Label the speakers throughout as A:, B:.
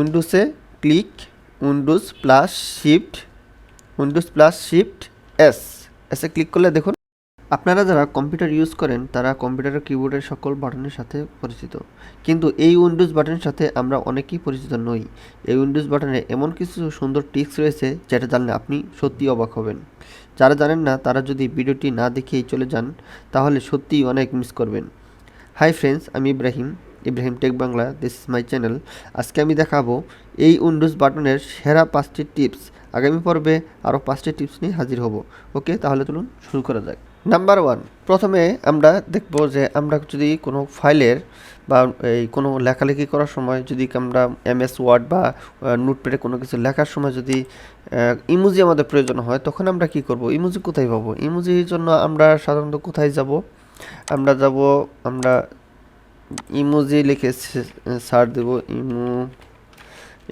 A: উইন্ডোজে click Windows plus shift S এসে click করলে দেখুন আপনারা যারা কম্পিউটার ইউজ করেন তারা কম্পিউটারের কিবোর্ডের সকল বাটনের সাথে পরিচিত, কিন্তু এই উইন্ডোজ বাটনের সাথে আমরা অনেকেই পরিচিত নই। এই উইন্ডোজ বাটনে এমন কিছু সুন্দর ট্রিক্স রয়েছে যেটা জানলে আপনি সত্যিই অবাক হবেন। যারা জানেন না তারা যদি ভিডিওটি না দেখেই চলে যান তাহলে সত্যিই অনেক মিস করবেন। হাই ফ্রেন্ডস, আমি Ibrahim Tech Bangla, this is my channel. আজকে আমি দেখাবো এই উইন্ডোজ বাটনের সেরা 5টি টিপস। আগামী পর্বে আরও 5টি টিপস নিয়ে হাজির হব। ওকে, তাহলে চলুন শুরু করা যাক। নাম্বার 1, প্রথমে আমরা দেখব যে আমরা যদি কোনো ফাইলের বা এই কোনো লেখালেখি করার সময় যদি আমরা MS ওয়ার্ড বা নোটপ্যাডে কোনো কিছু লেখার সময় যদি ইমোজি আমাদের প্রয়োজন হয়, তখন আমরা কি করব? ইমোজি কোথায় পাবো? ইমোজির জন্য আমরা সাধারণত কোথায় যাব? আমরা ইমোজি লিখে সার্চ দেব।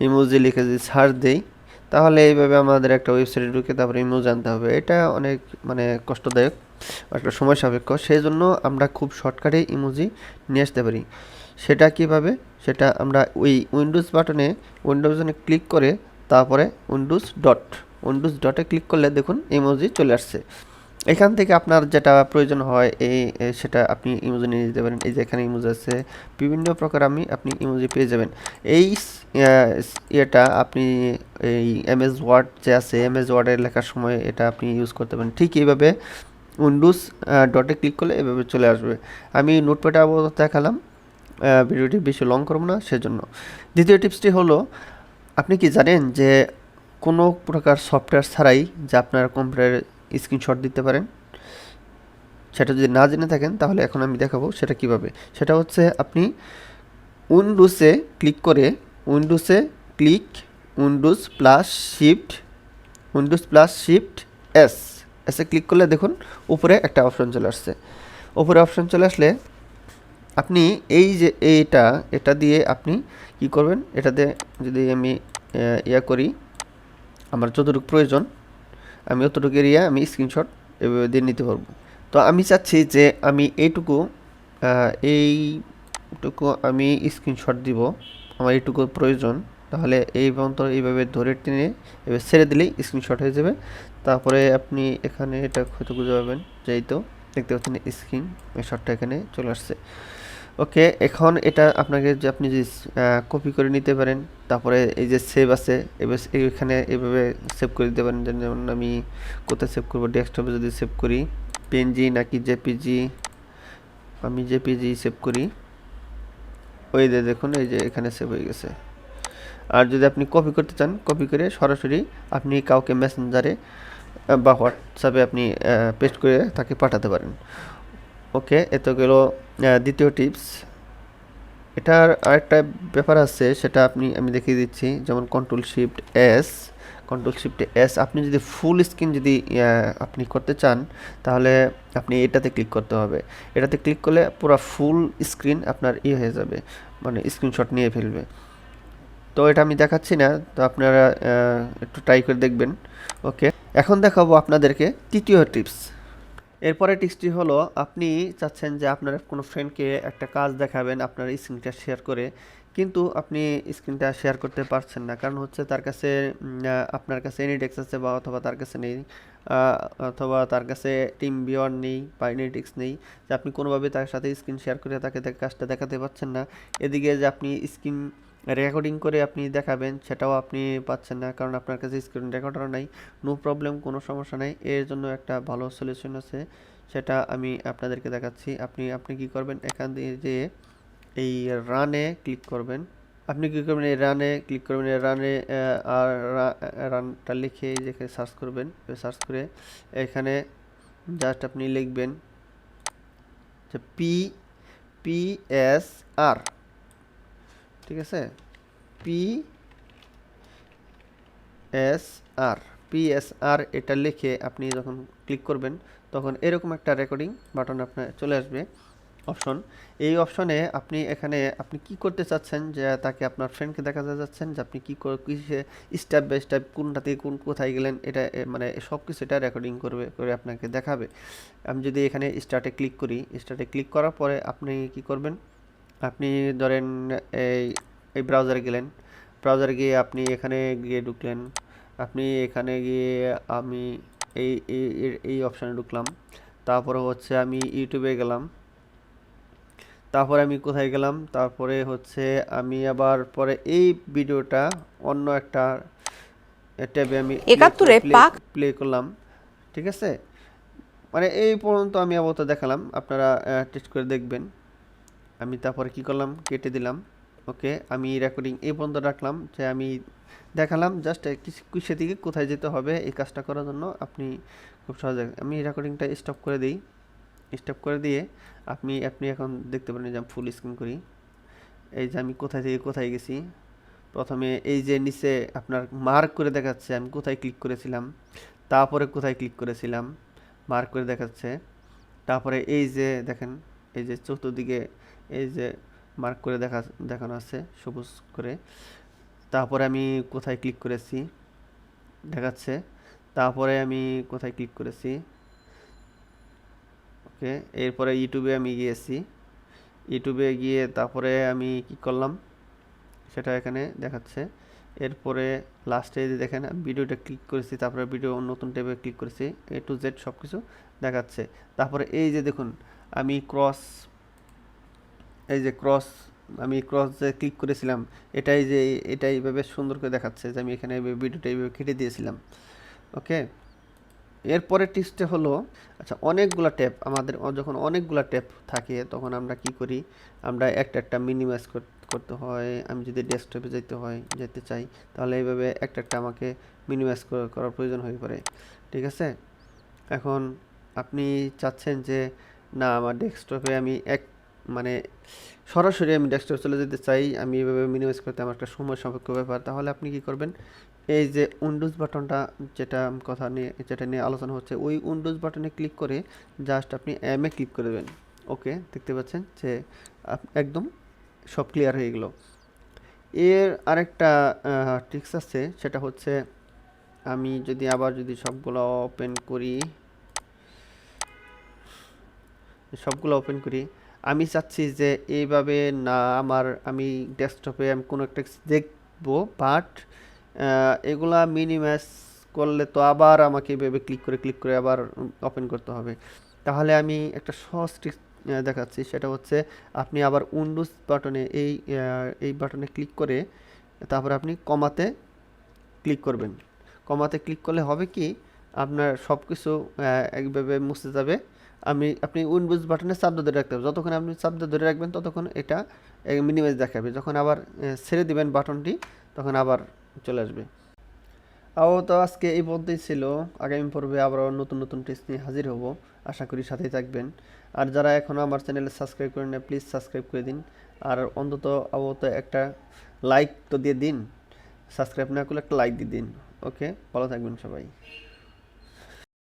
A: ইমোজি লিখে যদি সার্চ দেই তাহলে এইভাবে আমাদের একটা ওয়েবসাইটে ঢুকে তারপরে ইমোজি আনতে হবে। এটা অনেক কষ্টদায়ক, একটা সময় সাপেক্ষ। সেই জন্য আমরা খুব শর্টকাটে ইমোজি নিয়ে আসতে পারি। সেটা কীভাবে? সেটা আমরা ওই উইন্ডোজ বাটনে ক্লিক করে তারপরে উইন্ডোজ ডটে ক্লিক করলে দেখুন ইমোজি চলে আসছে। এখান থেকে আপনার যেটা প্রয়োজন হয় সেটা আপনি ইমোজি নিয়ে যেতে পারেন। এই যে এখানে ইমোজি আছে, বিভিন্ন প্রকার আপনি ইমোজি পেয়ে যাবেন। এই এটা আপনি এই MS ওয়ার্ড যে আছে, MS ওয়ার্ডে লেখার সময় এটা আপনি ইউজ করতে পারেন। ঠিক এইভাবে উইন্ডোজ ডটে ক্লিক করলে এভাবে চলে আসবে। আমি নোটপ্যাডে আপাতত দেখালাম, ভিডিওটি বেশি লং করব না সেজন্য। দ্বিতীয় টিপসটি হলো, আপনি কি জানেন যে কোনো প্রকার সফটওয়্যার ছাড়াই যে আপনার কম্পিউটারে স্ক্রিনশট দিতে পারেন? সেটা যদি না জেনে থাকেন তাহলে এখন আমি দেখাবো সেটা কিভাবে। সেটা হচ্ছে আপনি উইন্ডোজে ক্লিক করে উইন্ডোজ প্লাস শিফট এসে ক্লিক করলে দেখুন উপরে একটা অপশন চলে আসছে। উপরে অপশন চলে আসলে আপনি এই যে এটা দিয়ে আপনি কি করবেন? এটাতে যদি আমি করি, আমার যতটুকু প্রয়োজন আমি অতটুকু এরিয়া আমি স্ক্রিনশট এভাবে দিয়ে নিতে পারবো। তো আমি চাচ্ছি যে আমি এইটুকু আমি স্ক্রিনশট দিব, আমার এইটুকু প্রয়োজন। তাহলে এই পর্যন্ত এইভাবে ধরে টেনে এবার ছেড়ে দিলেই স্ক্রিনশট হয়ে যাবে। তারপরে আপনি এখানে এটা হয়তো বুঝতে পারবেন, যেই তো দেখতে পাচ্ছেন স্ক্রিনশটটা এখানে চলে আসছে। ওকে, এখন এটা আপনাকে যে আপনি যে কপি করে নিতে পারেন। তারপরে এই যে সেভ আছে, এখানে এইভাবে সেভ করে দিতে পারেন। যেমন আমি কোথায় সেভ করবো? ডেস্কটপে যদি সেভ করি, PNG নাকি জেপিজি, আমি জেপিজি সেভ করি। ওই যে দেখুন এই যে এখানে সেভ হয়ে গেছে। আর যদি আপনি কপি করতে চান, কপি করে সরাসরি আপনি কাউকে মেসেঞ্জারে বা হোয়াটসঅ্যাপে আপনি পেস্ট করে তাকে পাঠাতে পারেন। ওকে, এত গেল দ্বিতীয় টিপস। এটার আরেকটা ব্যাপার আছে, সেটা আমি দেখিয়ে দিচ্ছি। যেমন কন্ট্রোল শিফট এস আপনি যদি ফুল স্ক্রিন যদি আপনি করতে চান তাহলে আপনি এটাতে ক্লিক করতে হবে। এটাতে ক্লিক করলে পুরো ফুল স্ক্রিন আপনার হয়ে যাবে, স্ক্রিনশট নিয়ে ফেলবে। তো এটা আমি দেখাচ্ছি না, তো আপনারা একটু ট্রাই করে দেখবেন। ওকে, এখন দেখাবো আপনাদেরকে তৃতীয় টিপস। এরপরে টিপসটি হলো, আপনি চাচ্ছেন যে আপনার কোনো ফ্রেন্ডকে একটা কাজ দেখাবেন আপনার স্ক্রিনটা শেয়ার করে, কিন্তু আপনি স্ক্রিনটা শেয়ার করতে পারছেন না। কারণ হচ্ছে তার কাছে আপনার কাছে এনিডেক্স আছে বা অথবা তার কাছে নেই, অথবা তার কাছে টিম ভিউয়ার নেই বা এনিডেক্স নেই, যে আপনি কোনোভাবে তার সাথে স্ক্রিন শেয়ার করে তাকে কাজটা দেখাতে পারছেন না। এদিকে যে আপনি স্ক্রিন রেকর্ডিং করে আপনি দেখাবেন সেটাও আপনি পাচ্ছেন না, কারণ আপনার কাছে স্ক্রিন রেকর্ডার নাই। নো প্রবলেম, কোনো সমস্যা নাই। এর জন্য একটা ভালো সলিউশন আছে, সেটা আমি আপনাদেরকে দেখাচ্ছি। আপনি কি করবেন? এখান দিয়ে যে এই রানে ক্লিক করবেন। আপনি কী করবেন? এই রানে ক্লিক করবেন। এই রানে আর রানটা লিখে যেখানে সার্চ করবেন, সার্চ করে এখানে জাস্ট আপনি লিখবেন যে PSR, ঠিক আছে? PSR এটা লিখে আপনি যখন ক্লিক করবেন তখন এরকম একটা রেকর্ডিং বাটন আপনার চলে আসবে অপশন। এই অপশনে আপনি এখানে আপনি কি করতে চাচ্ছেন, যে তাকে আপনার ফ্রেন্ডকে দেখাতে চাচ্ছেন যে আপনি কিসে স্টেপ বাই স্টেপ কোনটা থেকে কোথায় গেলেন, এটা সব কিছু এটা রেকর্ডিং করে আপনাকে দেখাবে। আমি যদি এখানে স্টার্টে ক্লিক করার পরে আপনি কি করবেন? আপনি ধরেন এই ব্রাউজারে গেলেন, ব্রাউজারে গিয়ে আপনি এখানে গিয়ে ঢুকলেন, আপনি এখানে গিয়ে আমি এই অপশানে ঢুকলাম, তারপরে হচ্ছে আমি ইউটিউবে গেলাম, তারপরে আমি কোথায় গেলাম, তারপরে হচ্ছে আমি আবার পরে এই ভিডিওটা অন্য একটা ট্যাবে আমি
B: একাত্তরে পাক
A: প্লে করলাম। ঠিক আছে, মানে এই পর্যন্ত আমি আপাতত দেখালাম, আপনারা টেস্ট করে দেখবেন। আমি তারপরে কি করলাম, কেটে দিলাম। ওকে, আমি রেকর্ডিং এই পর্যন্ত রাখলাম, যে আমি দেখালাম জাস্ট কিসে থেকে কোথায় যেতে হবে এই কাজটা করার জন্য। আপনি খুব সহজে, আমি রেকর্ডিংটা স্টপ করে দিই। স্টপ করে দিয়ে আপনি আপনি এখন দেখতে পারেন যে আমি ফুল স্ক্রিন করি। এই যে আমি কোথায় থেকে কোথায় গেছি, প্রথমে এই যে নিচে আপনার মার্ক করে দেখাচ্ছে আমি কোথায় ক্লিক করেছিলাম, তারপরে কোথায় ক্লিক করেছিলাম মার্ক করে দেখাচ্ছে। তারপরে এই যে দেখেন, এই যে চতুর্দিকে এই যে মার্ক করে দেখানো আছে সবুজ করে। তারপরে আমি কোথায় ক্লিক করেছি দেখাচ্ছে, তারপরে আমি কোথায় ক্লিক করেছি। ওকে, এরপরে ইউটিউবে আমি গিয়েছি, ইউটিউবে গিয়ে তারপরে আমি কি করলাম সেটা এখানে দেখাচ্ছে। এরপরে লাস্টে যে দেখেন ভিডিওটা ক্লিক করেছি, তারপরে ভিডিও নতুন ট্যাবে ক্লিক করেছি, এ টু জেড সব কিছু দেখাচ্ছে। তারপরে এই যে দেখুন আমি এই যে আমি ক্রস যে ক্লিক করেছিলাম, এটাই যে এটাই এইভাবে সুন্দর করে দেখাচ্ছে যে আমি এখানে ভিডিওটা এইভাবে কেটে দিয়েছিলাম। ওকে, এরপরে টিপসটা হলো, আচ্ছা অনেকগুলা ট্যাব আমাদের যখন অনেকগুলা ট্যাব থাকে তখন আমরা কি করি, আমরা একটা একটা মিনিমাইজ করতে হয়। আমি যদি ডেস্কটপে যেতে চাই তাহলে এইভাবে একটা একটা আমাকে মিনিমাইজ করার প্রয়োজন হয়ে পড়ে। ঠিক আছে, এখন আপনি চাচ্ছেন যে না আমার ডেস্কটপে আমি মানে সরাসরি আমি ডেস্কটপে চলে যেতে চাই, আমি এভাবে মিনিমাইজ করতে আমার একটা সময় সাপেক্ষ ব্যাপার, তাহলে আপনি কি করবেন, এই যে উইন্ডোজ বাটনটা যেটা নিয়ে আলোচনা হচ্ছে, ওই উইন্ডোজ বাটনে ক্লিক করে জাস্ট আপনি এমে ক্লিক করে দেবেন। ওকে, দেখতে পাচ্ছেন যে একদম সব ক্লিয়ার হয়ে গেল। এর আরেকটা ট্রিক্স আছে, সেটা হচ্ছে আমি যদি সবগুলো ওপেন করি, আমি চাচ্ছি যে এইভাবে না, আমি ডেস্কটপে আমি কোনো একটা দেখবো, বাট এগুলা মিনিমাইজ করলে তো আবার আমাকে এভাবে ক্লিক করে আবার ওপেন করতে হবে। তাহলে আমি একটা সহজ ট্রিক্স দেখাচ্ছি, সেটা হচ্ছে আপনি আবার উইন্ডোজ বাটনে এই বাটনে ক্লিক করে তারপরে আপনি কমাতে ক্লিক করবেন। কমাতে ক্লিক করলে হবে কি, আপনার সব কিছু একভাবে মুছে যাবে। আপনি উইন্ডোজ বাটনে চাপ ধরে রাখতে হবে, যতক্ষণ আপনি চাপ ধরে রাখবেন ততক্ষণ এটা মিনিমাইজ দেখাবে, যখন আবার ছেড়ে দিবেন বাটনটি তখন আবার চলে আসবে। তো আজকে এই পর্যন্তই ছিল, আগামী পর্বে আবার নতুন নতুন টিপস নিয়ে হাজির হব, আশা করি সাথেই থাকবেন। আর যারা এখনও আমার চ্যানেলে সাবস্ক্রাইব করেন না প্লিজ সাবস্ক্রাইব করে দিন, আর অন্তত একটা লাইক তো দিয়ে দিন, সাবস্ক্রাইব না করলে একটা লাইক দিয়ে দিন। ওকে, ভালো থাকবেন সবাই।